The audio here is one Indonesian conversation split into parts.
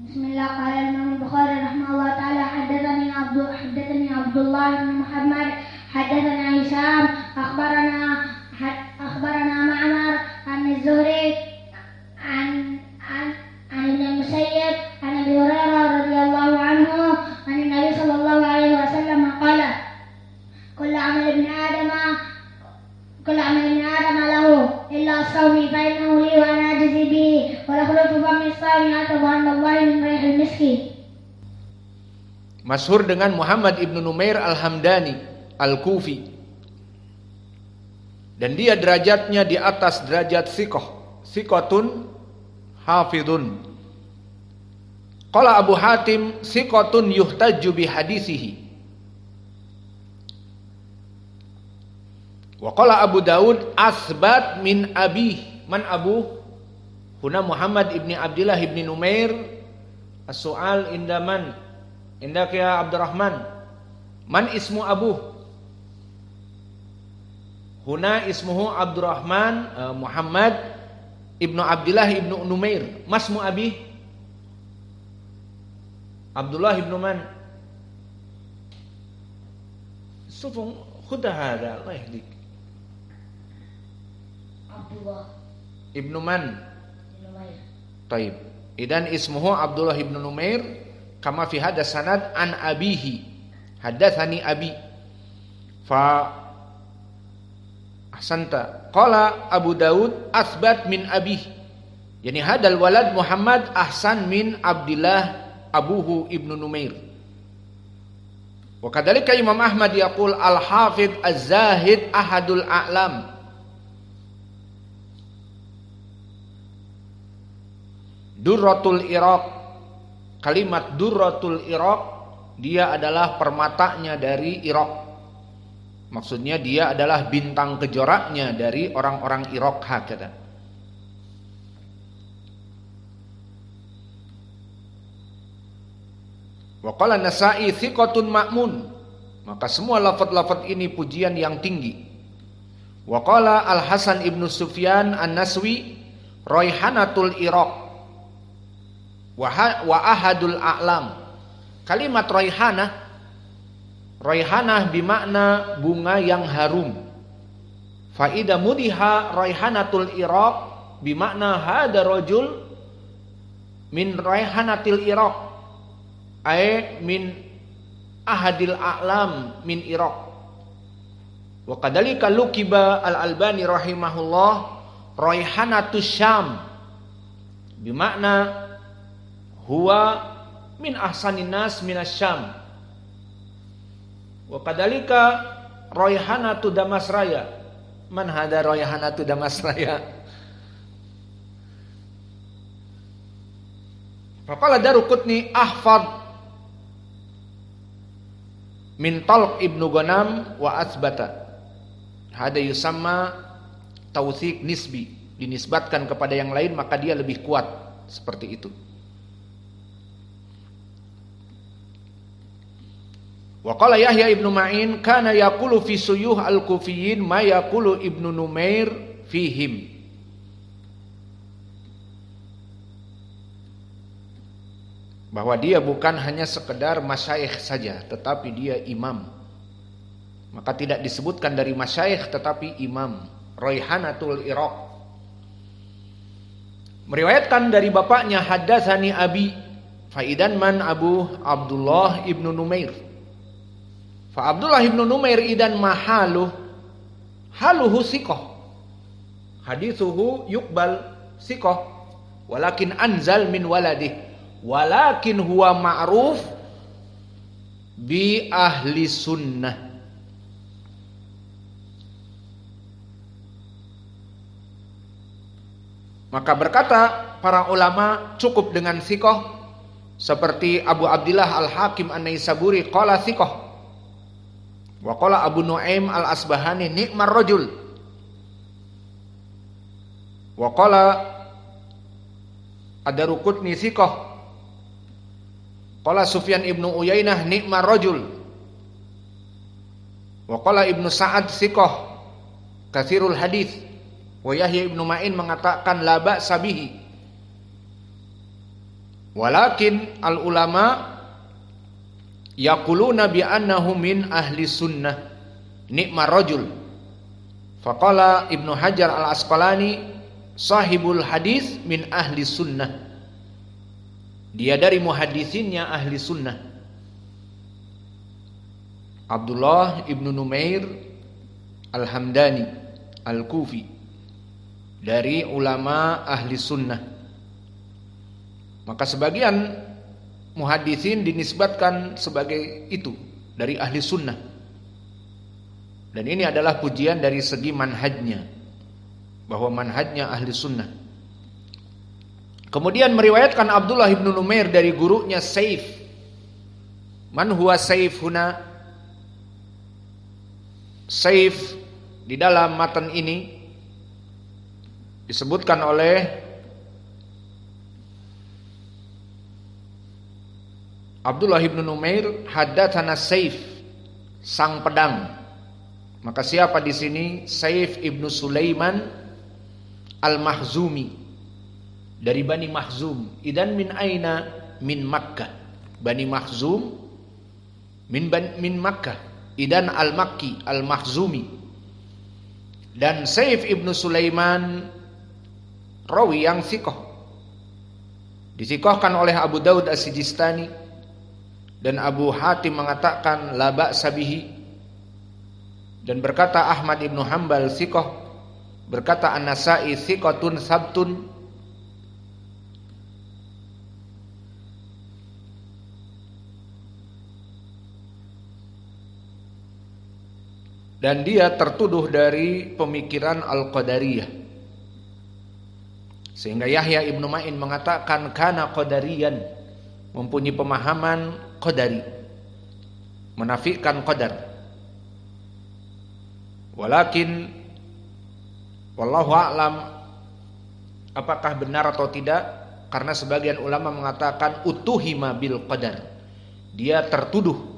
Bismillah, qala Imam Bukhari rahimahullah ta'ala haddatsani Abdullah bin Muhammad haddatsana Hisham akhbarana Ma'mar an Az-Zuhri an Ibn Musayyib an Abi Hurairah radhiyallahu anhu an Nabi sallallahu alaihi wasallam qala kullu amal ibn Adam lahu illa as-sawmi fa innahu li wa ana ajzi bihi wa la khulufu fami as-sawmi atabu anallahi min rihil miski. Masyhur dengan Muhammad ibnu Numair al-Hamdani al-Kufi, dan dia derajatnya di atas derajat thiqatun hafidun. Qala Abu Hatim thiqatun yuhtajju bi hadisihi. Wa qala Abu Daud asbat min abi. Man Abu? Huna Muhammad ibni Abdullah ibni Numair. As-su'al inda man? Indak ya Abdurrahman. Man ismu Abu? Huna ismuhu Abdurrahman Muhammad ibnu Abdullah ibnu Numair. Masmu abi? Abdullah ibnu man? Sufung khuda hada Allah yahdik. Abdullah Ibnu man? Numair. Taib. Idan ismuhu Abdullah ibnu Numair kama fi hada sanad an abihi. Hadatsani abi. Fa ahsanta. Qala Abu Daud asbat min abihi. Yani hadal walad Muhammad ahsan min Abdullah abuhu ibnu Numair. Wa kadzalika Imam Ahmad yaqul al-Hafidz az-Zahid ahadul a'lam. Durratul Iraq. Kalimat Durratul Iraq, dia adalah permatanya dari Irak. Maksudnya dia adalah bintang kejoraknya dari orang-orang Irak hakata. Wa qala Nasa'i thiqatun ma'mun. Maka semua lafaz-lafaz ini pujian yang tinggi. Wa qala Al-Hasan ibnu Sufyan An-Naswi raihanatul Iraq wa ahadul a'lam. Kalimat raihanah bimakna bunga yang harum. Faida mudiha raihanatul Iraq bimakna hada rajul min raihanatil Iraq ay min ahadil a'lam min Iraq. Wa kadzalika lukiba Al-Albani rahimahullah raihanatus Syam bimakna huwa min ahsanin nas minas Syam. Wa kadzalika raihanatu Damasraya. Man hada raihanatu Damasraya? Faqala Daruqutni ahfad min Talq ibnu Ghanam wa asbata. Hada yusamma tawthiq nisbi, dinisbatkan kepada yang lain maka dia lebih kuat, seperti itu. Wa qala Yahya ibnu Ma'in kana yaqulu fi suyuh al-Kufiyyin ma yaqulu ibnu Numair fihim. Bahwa dia bukan hanya sekedar masyayikh saja, tetapi dia imam. Maka tidak disebutkan dari masyayikh tetapi imam. Raihanatul Iraq. Meriwayatkan dari bapaknya haddatsani abi. Faidan man Abu Abdullah ibnu Numair. Fa Abdullah ibnu Numair idan mahaluhu siqah. Hadithuhu yuqbal siqah. Walakin anzal min waladih. Walakin huwa ma'ruf bi ahli sunnah. Maka berkata para ulama cukup dengan siqah, seperti Abu Abdillah Al-Hakim An-Naisaburi qala siqah. Wa qala Abu Nuaim Al-Asbahani ni'mar rajul. Wa qala Ad-Daruqutni siqah. Qala Sufyan ibnu Uyainah ni'mar rajul. Wa qala Ibnu Sa'ad siqah katsirul hadis. Wa Yahya ibnu Ma'in mengatakan la ba'sa bihi. Walakin al ulama yaquluna bi annahu min ahli sunnah ni'mar rajul. Faqala Ibnu Hajar al Asqalani sahibul hadis min ahli sunnah. Dia dari muhaddisinnya ahli sunnah. Abdullah ibnu Numair al-Hamdani al-Kufi, dari ulama ahli sunnah. Maka sebagian muhaddisin dinisbatkan sebagai itu, dari ahli sunnah. Dan ini adalah pujian dari segi manhajnya, bahwa manhajnya ahli sunnah. Kemudian meriwayatkan Abdullah ibnu Numair dari gurunya Saif. Man huwa Saif huna? Saif di dalam matan ini disebutkan oleh Abdullah ibnu Numair, haddatsana Saif, sang pedang. Maka siapa di sini? Saif ibnu Sulaiman al-Mahzumi, dari Bani Mahzum. Idan min aina? Min Makkah. Bani Mahzum min Makkah. Idan al-Makki al-Mahzumi. Dan Saif ibnu Sulaiman rawi yang thiqah, disikohkan oleh Abu Daud As-Sijistani, dan Abu Hatim mengatakan la ba'sa bihi. Dan berkata Ahmad ibnu Hanbal thiqah, berkata An-Nasa'i thiqatun sabtun. Dan dia tertuduh dari pemikiran Al-Qadariyah. Sehingga Yahya ibnu Ma'in mengatakan kana qadariyan, mempunyai pemahaman qadari, menafikan qadar. Walakin wallahu a'lam, apakah benar atau tidak? Karena sebagian ulama mengatakan utuhima bil qadar, dia tertuduh.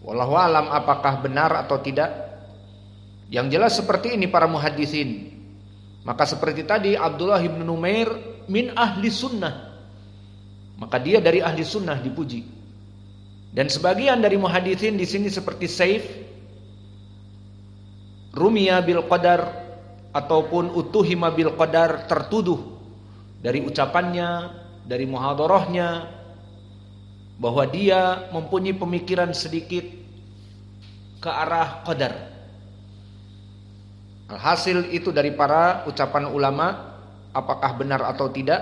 Wallahu a'lam apakah benar atau tidak. Yang jelas seperti ini para muhaddisin. Maka seperti tadi Abdullah ibn Numair min ahli sunnah, maka dia dari ahli sunnah dipuji. Dan sebagian dari muhaditsin di sini seperti Saif, rumiya bil qadar ataupun utuhima bil qadar, tertuduh dari ucapannya, dari muhadarahnya, bahwa dia mempunyai pemikiran sedikit ke arah qadar. Alhasil itu dari para ucapan ulama, apakah benar atau tidak.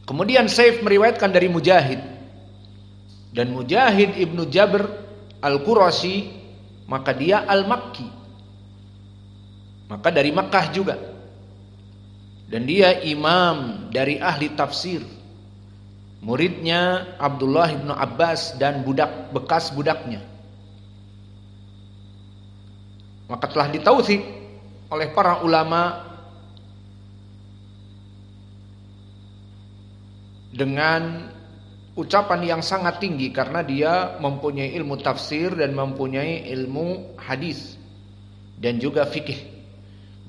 Kemudian Saif meriwayatkan dari Mujahid, dan Mujahid ibnu Jabr al-Qurashi, maka dia al-Makki, maka dari Makkah juga. Dan dia imam dari ahli tafsir, muridnya Abdullah ibnu Abbas dan bekas budaknya. Maka telah ditautsik oleh para ulama dengan ucapan yang sangat tinggi, karena dia mempunyai ilmu tafsir dan mempunyai ilmu hadis dan juga fikih.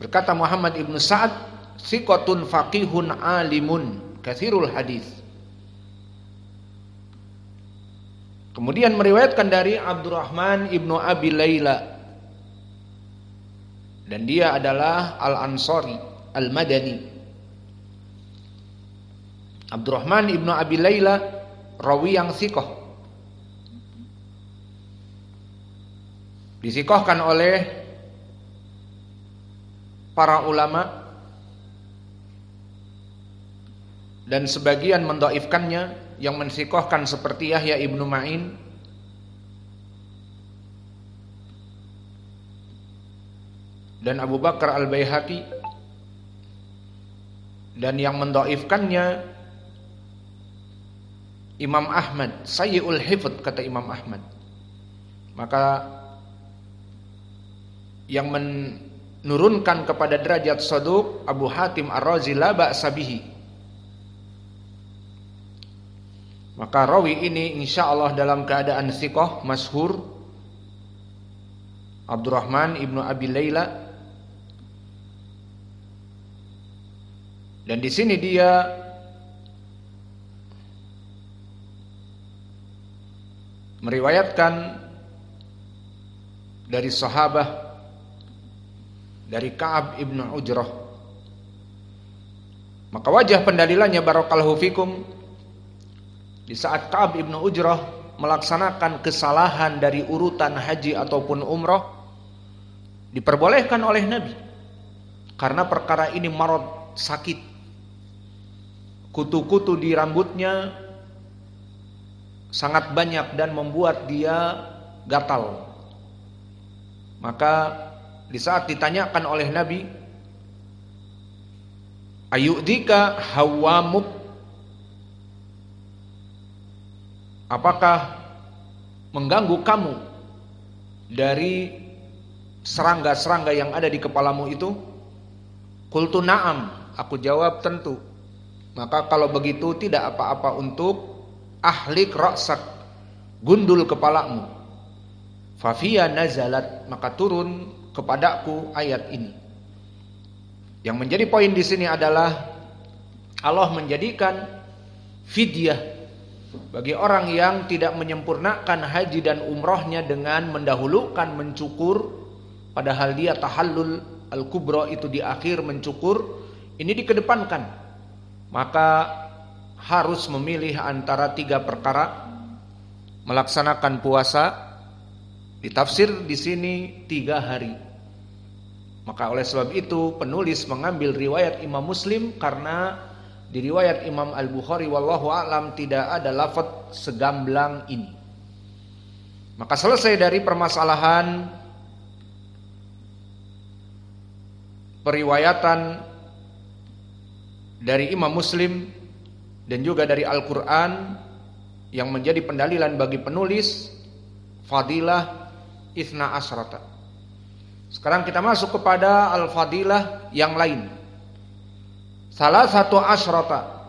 Berkata Muhammad ibnu Sa'ad, thiqatun faqihun alimun katsirul hadis. Kemudian meriwayatkan dari Abdurrahman ibnu Abi Layla, dan dia adalah Al-Ansari Al-Madani. Abdurrahman ibnu Abi Layla rawi yang thiqah, disikohkan oleh para ulama, dan sebagian mendhaifkannya, yang mensikohkan seperti Yahya ibnu Ma'in, dan Abu Bakar al-Baihaqi, dan yang mendhaifkannya Imam Ahmad, sayyi'ul hifdz, kata Imam Ahmad. Maka yang menurunkan kepada derajat saduq Abu Hatim Ar-Razi la ba'sa bihi. Maka rawi ini insyaallah dalam keadaan thiqah, masyhur, Abdurrahman ibnu Abi Layla. Dan di sini dia meriwayatkan dari sahabat dari Ka'ab ibn Ujrah. Maka wajah pendalilannya barakallahu fikum, di saat Ka'ab ibn Ujrah melaksanakan kesalahan dari urutan haji ataupun umrah, diperbolehkan oleh Nabi karena perkara ini marad, sakit, kutu-kutu di rambutnya sangat banyak dan membuat dia gatal. Maka di saat ditanyakan oleh Nabi, ayu'dika hawamuk, apakah mengganggu kamu dari serangga-serangga yang ada di kepalamu itu? Qultu na'am, aku jawab tentu. Maka kalau begitu tidak apa-apa untuk ahlik ra'sak, gundul kepalamu. Fafiya nazalat, maka turun kepadaku ayat ini. Yang menjadi poin di sini adalah Allah menjadikan fidyah bagi orang yang tidak menyempurnakan haji dan umrohnya dengan mendahulukan mencukur, padahal dia tahallul al-kubra itu di akhir mencukur, ini dikedepankan. Maka harus memilih antara 3 perkara: melaksanakan puasa, ditafsir di sini 3 hari. Maka oleh sebab itu penulis mengambil riwayat Imam Muslim, karena di riwayat Imam Al-Bukhari wallahu a'lam tidak ada lafaz segamblang ini. Maka selesai dari permasalahan periwayatan dari Imam Muslim dan juga dari Al-Quran yang menjadi pendalilan bagi penulis fadilah Ithna Asrata. Sekarang kita masuk kepada al-fadilah yang lain. Salah satu asrata,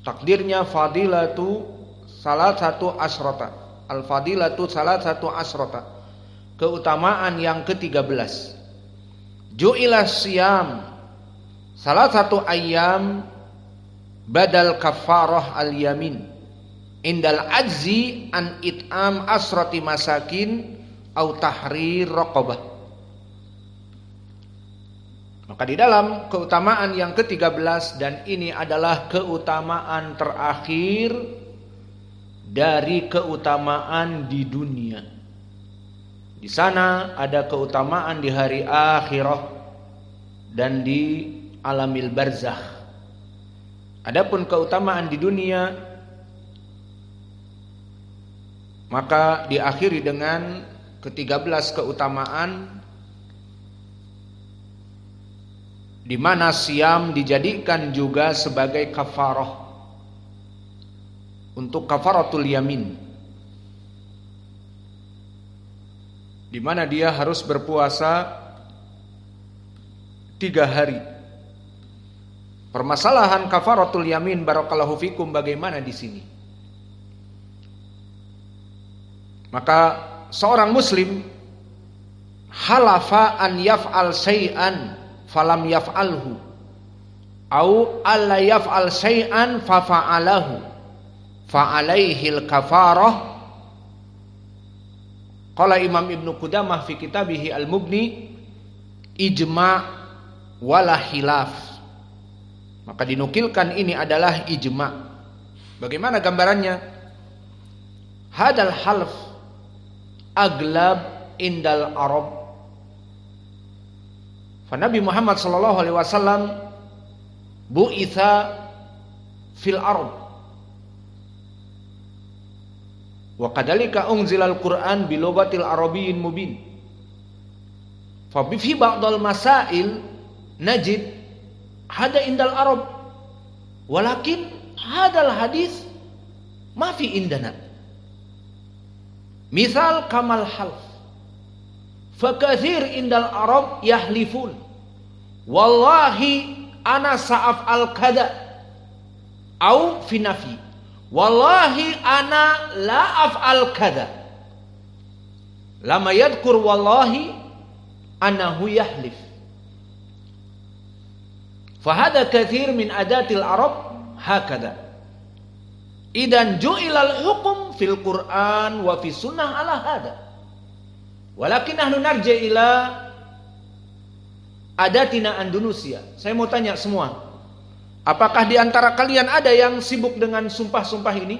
takdirnya fadilatu salah satu asrata. Al-fadilatu salah satu asrata, keutamaan yang ke-13. Ju'ila siyam, salah satu ayam badal kafarah al-yamin indal ajzi an it'am asrati masakin au tahrir raqabah. Maka di dalam keutamaan yang ke-13, dan ini adalah keutamaan terakhir dari keutamaan di dunia. Di sana ada keutamaan di hari akhirah dan di alamil barzakh. Adapun keutamaan di dunia maka diakhiri dengan ke-13 keutamaan, di mana siam dijadikan juga sebagai kafarah untuk kafaratul yamin, di mana dia harus berpuasa 3 hari. Permasalahan kafaratul yamin barakallahu fikum bagaimana di sini? Maka seorang muslim halafa an yaf'al syai'an falam yaf'alhu au alla yaf'al syai'an fa fa'alahu fa alaihil kafarah. Qala Imam Ibnu Qudamah fi kitabih Al-Mughni ijma' wala khilaf. Maka dinukilkan ini adalah ijma'. Bagaimana gambarannya? Hadal half aglab indal Arab. Fa Nabi Muhammad sallallahu alaihi wasallam bu'itha fil Arab. Wa kadzalika unzilal Qur'an bi lughatil arabiyyin mubin. Fa bi fi ba'dal masail najid hada indal Arab. Walakin hadal hadis ma fi indana. Misal kamal half, fakathir indal Arab yahlifun wallahi ana sa'af'al kada au fi nafi wallahi ana la af'al kada, lama yadhkur wallahi annahu yahlif. Fahada kathir min adatil Arab hakada Idan ju'ilal hukum fil Qur'an wa fi sunnah ala hada. Walakin nahnu narji ila adatina Andalusia. Saya mau tanya semua. Apakah di antara kalian ada yang sibuk dengan sumpah-sumpah ini?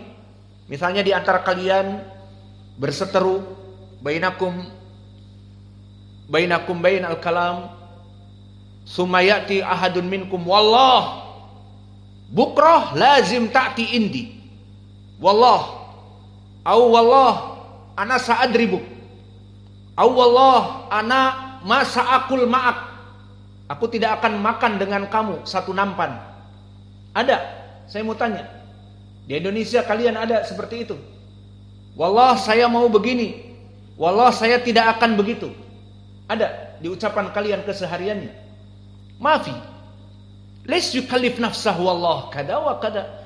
Misalnya di antara kalian berseteru bainakum bainal kalam summa ya'ti ahadun minkum wallah bukrah lazim ta'ti indi wallah au wallah ana sa'adribuk au wallah ana ma sa'akul ma'ak, aku tidak akan makan dengan kamu satu nampan. Ada? Saya mau tanya, di Indonesia kalian ada seperti itu? Wallah saya mau begini, wallah saya tidak akan begitu. Ada di ucapan kalian kesehariannya? Maafi, lais yukallif nafsahu wallah kada wa kada.